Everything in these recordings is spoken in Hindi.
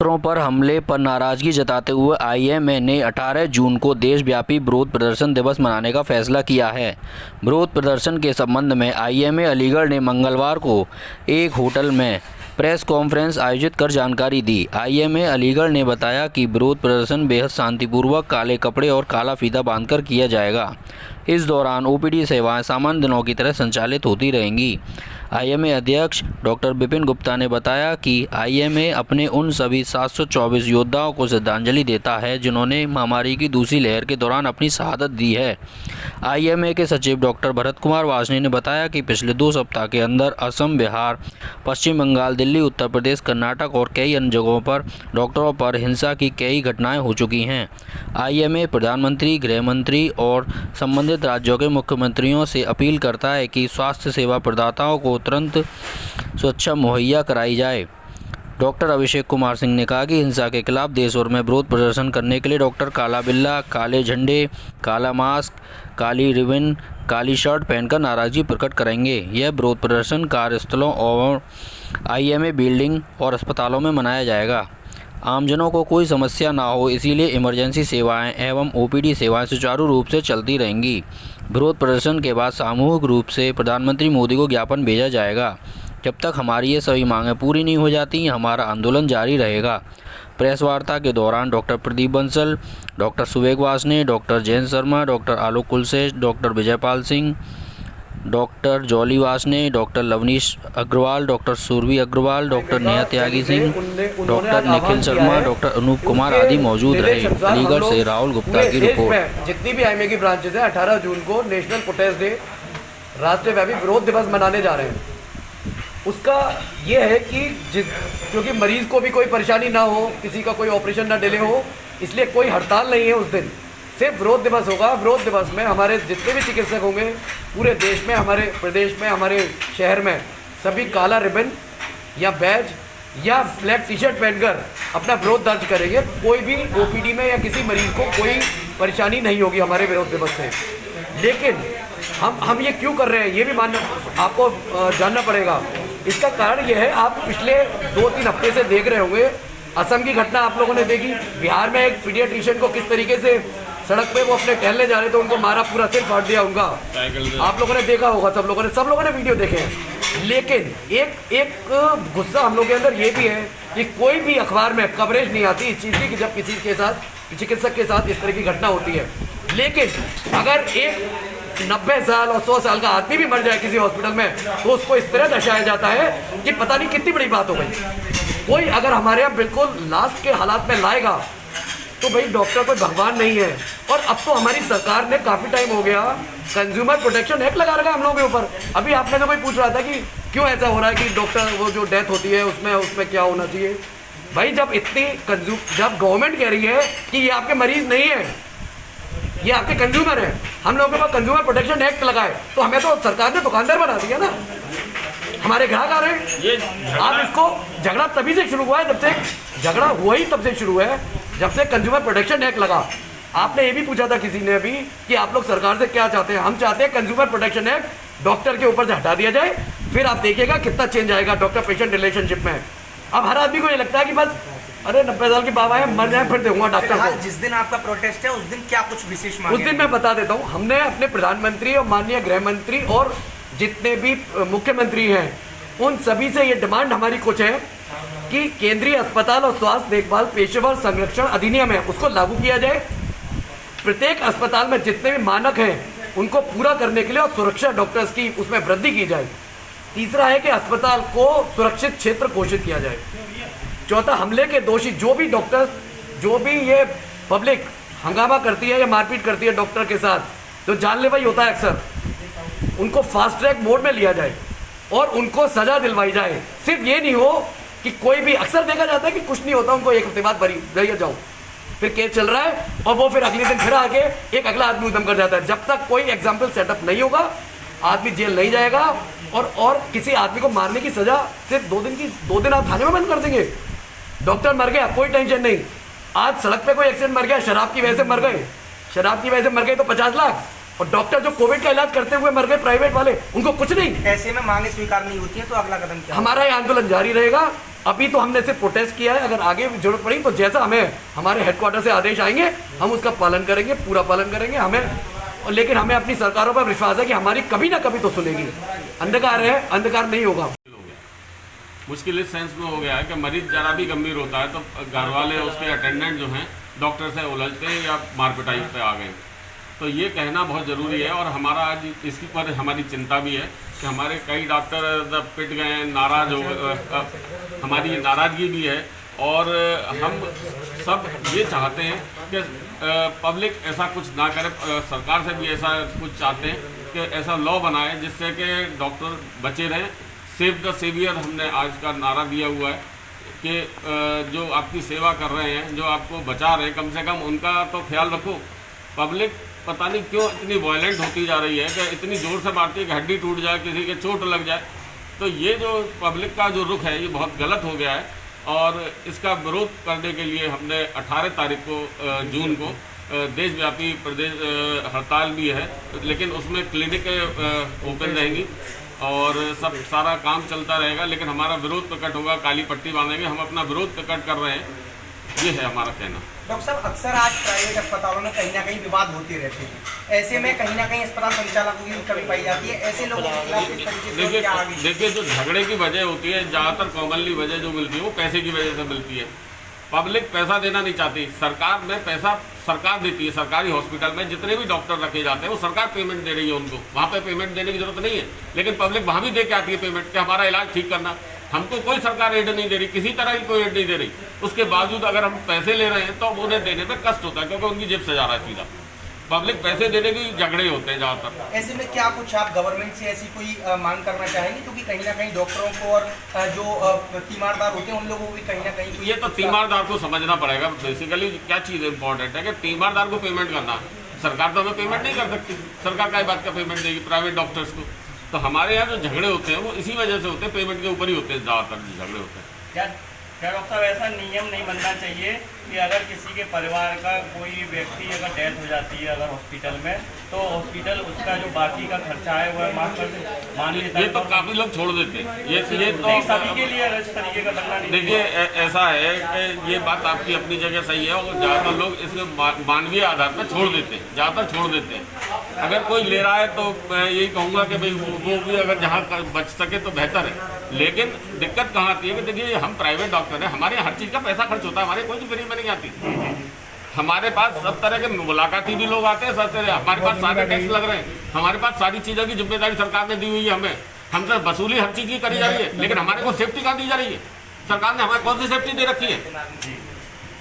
डॉक्टरों पर हमले पर नाराजगी जताते हुए आईएमए ने 18 जून को देशव्यापी विरोध प्रदर्शन दिवस मनाने का फैसला किया है। विरोध प्रदर्शन के संबंध में आईएमए अलीगढ़ ने मंगलवार को एक होटल में प्रेस कॉन्फ्रेंस आयोजित कर जानकारी दी। आईएमए अलीगढ़ ने बताया कि विरोध प्रदर्शन बेहद शांतिपूर्वक काले कपड़े और काला फीता बांधकर किया जाएगा। इस दौरान ओपीडी सेवाएं सामान्य दिनों की तरह संचालित होती रहेंगी। आईएमए अध्यक्ष डॉक्टर विपिन गुप्ता ने बताया कि आईएमए अपने उन सभी 724 योद्धाओं को श्रद्धांजलि देता है जिन्होंने महामारी की दूसरी लहर के दौरान अपनी शहादत दी है। आईएमए के सचिव डॉक्टर भरत कुमार वासनी ने बताया कि पिछले 2 सप्ताह के अंदर असम, बिहार, पश्चिम बंगाल, दिल्ली, उत्तर प्रदेश, कर्नाटक और कई अन्य जगहों पर डॉक्टरों पर हिंसा की कई घटनाएं हो चुकी हैं। आईएमए प्रधानमंत्री, गृह मंत्री और संबंधित राज्यों के मुख्यमंत्रियों से अपील करता है कि स्वास्थ्य सेवा प्रदाताओं को तुरंत सुरक्षा मुहैया कराई जाए। डॉक्टर अभिषेक कुमार सिंह ने कहा कि हिंसा के खिलाफ देश भर में विरोध प्रदर्शन करने के लिए डॉक्टर काला बिल्ला, काले झंडे, काला मास्क, काली रिबन, काली शर्ट पहनकर नाराजगी प्रकट करेंगे। यह विरोध प्रदर्शन कार्यस्थलों और आईएमए बिल्डिंग और अस्पतालों में मनाया जाएगा। आमजनों को कोई समस्या ना हो, इसीलिए इमरजेंसी सेवाएं एवं ओपीडी सेवाएं सुचारू रूप से चलती रहेंगी। विरोध प्रदर्शन के बाद सामूहिक रूप से प्रधानमंत्री मोदी को ज्ञापन भेजा जाएगा। जब तक हमारी ये सभी मांगें पूरी नहीं हो जाती, हमारा आंदोलन जारी रहेगा। प्रेस वार्ता के दौरान doctor Pradeep Bansal, doctor Suveg Wasne, doctor Jayant Sharma, doctor Alok Kulshesh, doctor Vijaypal Singh, doctor Jolly Wasne, doctor Lavneesh Agarwal, doctor Surbhi Agarwal, doctor Neha Tyagi Singh, doctor Nikhil Sharma, doctor Anoop Kumar आदि मौजूद रहे। अलीगढ़ से राहुल गुप्ता की रिपोर्ट। जितनी भी आईएमए की ब्रांचेस हैं 18 जून को नेशनल प्रोटेस्ट डे, राष्ट्रव्यापी विरोध दिवस मनाने जा रहे हैं। उसका ये है कि क्योंकि मरीज को भी कोई परेशानी ना हो, किसी का कोई ऑपरेशन ना डिले हो, इसलिए कोई हड़ताल नहीं है उस दिन, सिर्फ विरोध दिवस होगा। विरोध दिवस में हमारे जितने भी चिकित्सक होंगे पूरे देश में, हमारे प्रदेश में, हमारे शहर में, सभी काला रिबन या बैज या ब्लैक टी शर्ट पहनकर अपना विरोध दर्ज करेंगे। कोई भी ओपीडी में या किसी मरीज को कोई परेशानी नहीं होगी हमारे विरोध दिवस से। लेकिन हम ये क्यों कर रहे हैं ये भी आपको जानना पड़ेगा। इसका कारण यह है, आप पिछले 2-3 हफ्ते से देख रहे होंगे, असम की घटना आप लोगों ने देखी, बिहार में एक पीडियाट्रिशियन को किस तरीके से सड़क पे वो अपने टहलने जा रहे थे, उनको मारा, पूरा सिर फाड़ दिया उनका। आप लोगों ने देखा होगा, सब लोगों ने वीडियो देखे हैं। लेकिन एक गुस्सा हम लोग के अंदर ये भी है कि कोई भी अखबार में कवरेज नहीं आती इस चीज़ की कि जब किसी के साथ, चिकित्सक के साथ इस तरह की घटना होती है। लेकिन अगर एक 90 साल और 100 साल का आदमी भी मर जाए किसी हॉस्पिटल में, तो उसको इस तरह दर्शाया जाता है कि पता नहीं कितनी बड़ी बात हो गई। कोई अगर हमारे यहाँ बिल्कुल लास्ट के हालात में लाएगा तो भाई डॉक्टर कोई भगवान नहीं है। और अब तो हमारी सरकार ने काफ़ी टाइम हो गया कंज्यूमर प्रोटेक्शन एक्ट लगा रखा है हम लोगों के ऊपर। अभी आपने तो कोई पूछ रहा था कि क्यों ऐसा हो रहा है कि डॉक्टर वो जो डेथ होती है उसमें क्या होना चाहिए। भाई जब गवर्नमेंट कह रही है कि ये आपके मरीज नहीं है, ये आपके कंज्यूमर है, हम लोगों के पास कंज्यूमर प्रोटेक्शन एक्ट लगाए, तो हमें तो सरकार ने दुकानदार बना दिया ना, हमारे ग्राहक आ रहे हैं। आप इसको झगड़ा तभी से शुरू हुआ है, जब से झगड़ा हुआ ही तब से शुरू है जब से कंज्यूमर प्रोटेक्शन एक्ट लगा। आपने ये भी पूछा था किसी ने अभी कि आप लोग सरकार से क्या चाहते हैं। हम चाहते हैं कंज्यूमर प्रोटेक्शन एक्ट डॉक्टर के ऊपर से हटा दिया जाए, फिर आप देखिएगा कितना चेंज आएगा डॉक्टर पेशेंट रिलेशनशिप में। अब हर आदमी को ये लगता है कि बस अरे 90 साल के बाबा है, मर जाए फिर दूंगा डॉक्टर को। जिस दिन आपका प्रोटेस्ट है उस दिन क्या कुछ विशेष मांगे? उस दिन मैं बता देता हूँ। हमने अपने प्रधानमंत्री और माननीय गृह मंत्री और जितने भी मुख्यमंत्री हैं उन सभी से ये डिमांड हमारी कुछ है कि केंद्रीय अस्पताल और स्वास्थ्य देखभाल पेशेवर संरक्षण अधिनियम है उसको लागू किया जाए। प्रत्येक अस्पताल में जितने भी मानक हैं उनको पूरा करने के लिए और सुरक्षा डॉक्टर्स की उसमें वृद्धि की जाए। तीसरा है कि अस्पताल को सुरक्षित क्षेत्र घोषित किया जाए। चौथा, हमले के दोषी जो भी डॉक्टर, जो भी ये पब्लिक हंगामा करती है या मारपीट करती है डॉक्टर के साथ, जो जानलेवा ही होता है अक्सर, उनको फास्ट ट्रैक मोड में लिया जाए और उनको सजा दिलवाई जाए। सिर्फ ये नहीं हो कि कोई भी, अक्सर देखा जाता है कि कुछ नहीं होता, उनको एक हफ्ते बाद भरी जाओ, फिर केस चल रहा है और वो फिर अगले दिन फिर आके एक अगला आदमी उद्यम कर जाता है। जब तक कोई एग्जाम्पल सेटअप नहीं होगा आदमी जेल नहीं जाएगा। और किसी आदमी को मारने की सजा सिर्फ 2 दिन आप थाने में बंद कर देंगे। डॉक्टर मर गया कोई टेंशन नहीं, आज सड़क पे कोई एक्सीडेंट मर गया, शराब की वजह से मर गए तो 50 लाख, और डॉक्टर जो कोविड का इलाज करते हुए मर गए प्राइवेट वाले, उनको कुछ नहीं। ऐसे में मांगे स्वीकार नहीं होती हैं तो अगला कदम क्या? हमारा ये आंदोलन जारी रहेगा। अभी तो हमने सिर्फ प्रोटेस्ट किया है, अगर आगे भी जरूरत पड़ी तो जैसा हमें हमारे हेडक्वार्टर से आदेश आएंगे हम उसका पालन करेंगे, पूरा पालन करेंगे। हमें लेकिन हमें अपनी सरकारों पर विश्वास है कि हमारी कभी ना कभी तो सुनेगी। अंधकार है, अंधकार नहीं होगा। मुश्किल इस सेंस में हो गया है कि मरीज जरा भी गंभीर होता है तो घर वाले उसके अटेंडेंट जो हैं डॉक्टर से उलझते हैं या मारपिटाई पे आ गए। तो ये कहना बहुत ज़रूरी है और हमारा आज इसकी पर हमारी चिंता भी है कि हमारे कई डॉक्टर पिट गए हैं, नाराज़ हो हमारी नाराज़गी भी है। और हम सब ये चाहते हैं कि पब्लिक ऐसा कुछ ना करे, सरकार से भी ऐसा कुछ चाहते हैं कि ऐसा लॉ बनाए जिससे कि डॉक्टर बचे रहें। सेव द सेवियर हमने आज का नारा दिया हुआ है कि जो आपकी सेवा कर रहे हैं, जो आपको बचा रहे हैं, कम से कम उनका तो ख्याल रखो। पब्लिक पता नहीं क्यों इतनी वायलेंट होती जा रही है कि इतनी ज़ोर से मारती है कि हड्डी टूट जाए, किसी के चोट लग जाए। तो ये जो पब्लिक का जो रुख है ये बहुत गलत हो गया है और इसका विरोध करने के लिए हमने 18 तारीख को जून को देशव्यापी प्रदेश हड़ताल भी है, लेकिन उसमें क्लिनिक ओपन रहेंगी और सब सारा काम चलता रहेगा। लेकिन हमारा विरोध प्रकट होगा, काली पट्टी बांधेंगे, हम अपना विरोध प्रकट कर रहे हैं, ये है हमारा कहना। डॉक्टर साहब, अक्सर आज प्राइवेट अस्पतालों में कहीं ना कहीं विवाद होते रहते हैं, ऐसे में कहीं ना कहीं अस्पताल संचालकों की कमी पाई जाती है। ऐसे लोगों के खिलाफ इस तरीके से क्या आगे? देखिए जो झगड़े की वजह होती है, ज़्यादातर कॉमनली वजह जो मिलती है वो पैसे की वजह से मिलती है। पब्लिक पैसा देना नहीं चाहती, सरकार में पैसा सरकार देती है। सरकारी हॉस्पिटल में जितने भी डॉक्टर रखे जाते हैं वो सरकार पेमेंट दे रही है उनको, वहाँ पे पेमेंट देने की जरूरत नहीं है। लेकिन पब्लिक वहाँ भी दे के आती है पेमेंट कि हमारा इलाज ठीक करना। हमको कोई सरकार एड नहीं दे रही, किसी तरह की कोई एड नहीं दे रही। उसके बावजूद अगर हम पैसे ले रहे हैं तो उन्हें देने में कष्ट होता है क्योंकि उनकी जेब से जा रहा है सीधा। पब्लिक पैसे देने की झगड़े होते हैं ज़्यादातर। ऐसे में क्या कुछ आप गवर्नमेंट से ऐसी कोई मांग करना चाहेंगे, क्योंकि कहीं ना कहीं डॉक्टरों को और जो तीमारदार होते हैं उन लोगों को भी कहीं ना कहीं ये तो तीमारदार को समझना पड़ेगा। बेसिकली क्या चीज़ इंपॉर्टेंट है कि तीमारदार को पेमेंट करना। सरकार तो हमें पेमेंट नहीं कर सकती, सरकार का बात का पेमेंट देगी प्राइवेट डॉक्टर्स को। तो हमारे यहाँ जो झगड़े होते हैं वो इसी वजह से होते हैं, पेमेंट के ऊपर ही होते हैं ज़्यादातर जो झगड़े होते हैं। क्या डॉक्टर साहब ऐसा नियम नहीं बनना चाहिए कि अगर किसी के परिवार का कोई व्यक्ति अगर डेथ हो जाती है अगर हॉस्पिटल में, तो हॉस्पिटल उसका जो बाकी का खर्चा है वो माफ कर दे? मान लेता ये तो काफ़ी लोग छोड़ देते हैं, ये तो सभी के लिए इस तरीके का बनना नहीं। देखिए ऐसा है कि ये बात आपकी अपनी जगह सही है और ज़्यादातर लोग इसमें मानवीय आधार पर छोड़ देते हैं, ज़्यादातर छोड़ देते हैं। अगर कोई ले रहा है तो मैं यही कहूँगा कि भाई वो भी अगर जहाँ बच सके तो बेहतर है। लेकिन दिक्कत कहाँ आती है कि देखिए हम प्राइवेट डॉक्टर हैं, हमारे हर चीज़ का पैसा खर्च होता है, हमारे कोई फ्री में नहीं आती। हमारे पास सब तरह के मुलाकाती भी लोग आते हैं, सब तरह हमारे पास सारे टैक्स लग रहे हैं, हमारे पास सारी चीज़ों की जिम्मेदारी सरकार ने दी हुई है। हमें हमसे वसूली हर चीज़ की करी जा रही है, लेकिन हमारे को सेफ्टी कहाँ दी जा रही है? सरकार ने हमें कौन सी सेफ्टी दे रखी है?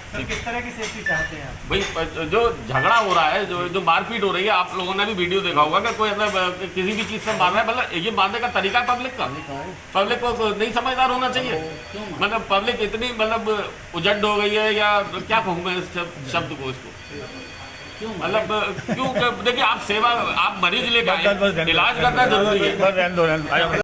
तो किस तरह की सेफ्टी चाहते हैं आप? भाई जो झगड़ा हो रहा है, जो मारपीट हो रही है, आप लोगों ने भी वीडियो देखा होगा कि कोई किसी भी चीज़ से मार रहा है। मतलब ये मारने का तरीका पब्लिक को नहीं समझदार होना चाहिए। मतलब पब्लिक इतनी मतलब उजड़ हो गई है, या क्या कहूँ मैं इस शब्द को, इसको मतलब क्यों? देखिए आप सेवा, आप मरीज लेकर आए, इलाज करना जरूरी है।